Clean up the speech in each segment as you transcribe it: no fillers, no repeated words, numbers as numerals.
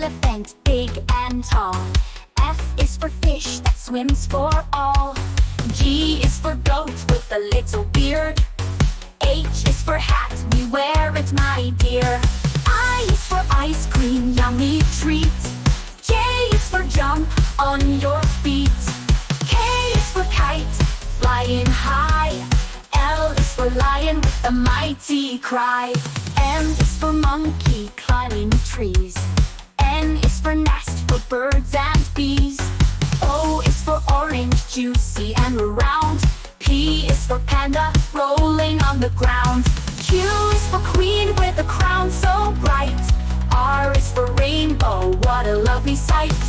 elephant, big and tall. F is for fish that swims for all. G is for goat with a little beard. H is for hat, we wear it, my dear. I is for ice cream, yummy treat. J is for jump on your feet. K is for kite, flying high. L is for lion with a mighty cry. M is for monkey, climbing trees. N is for nest, for birds and bees. O is for orange, juicy and round. P is for panda, rolling on the ground. Q is for queen with a crown so bright. R is for rainbow, what a lovely sight.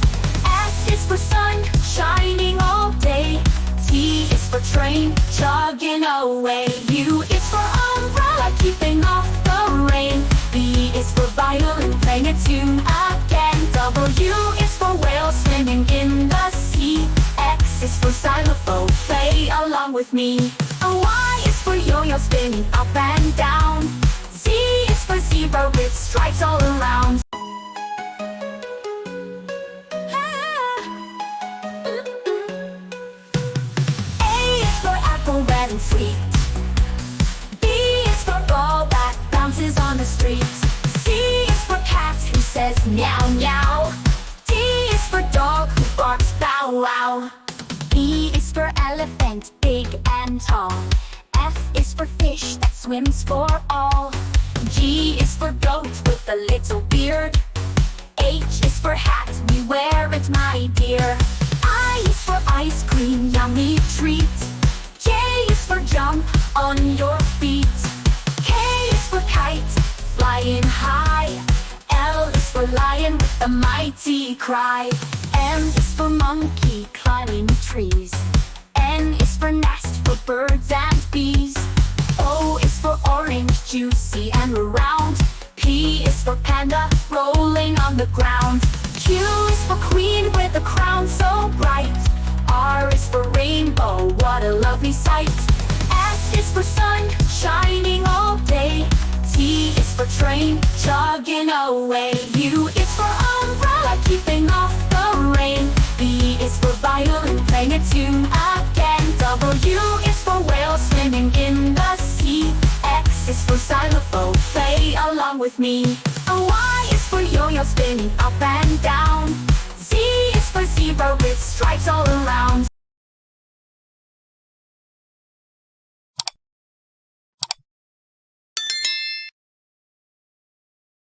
S is for sun, shining all day. T is for train, chugging away. U is for umbrella, keeping off the rain. V is for violin, playing a tune again. W is for whale, swimming in the sea. X is for xylophone, play along with me. Y is for yo-yo, spinning up and down. Z is for zebra with stripes all around. A is for apple, red and sweet. B is for ball that bounces on the street. C is for cat who says meow meow. D is for dog who barks bow wow. E is for elephant, big and tall. F is for fish that swims for all. G is for goat with a little beard. H is for hat, we wear it, my dear. I is for ice cream, yummy treat. J is for jump on your feet. K is for kite, flying high. L is for lion with a mighty cry. M is for monkey, climbing trees. N is for nest, for birds and bees. O is for orange, juicy and round. P is for panda, rolling on the ground. Q is for queen with a crown so bright. R is for rainbow, what a lovely sight. S is for sun, shining all day. T is for train, chugging away. U is for umbrella, keeping off the rain. V is for violin, playing a tune again. W is for whale, swimming in the sea. X is for xylophone, play along with me. Y is for yo-yo, spinning up and down.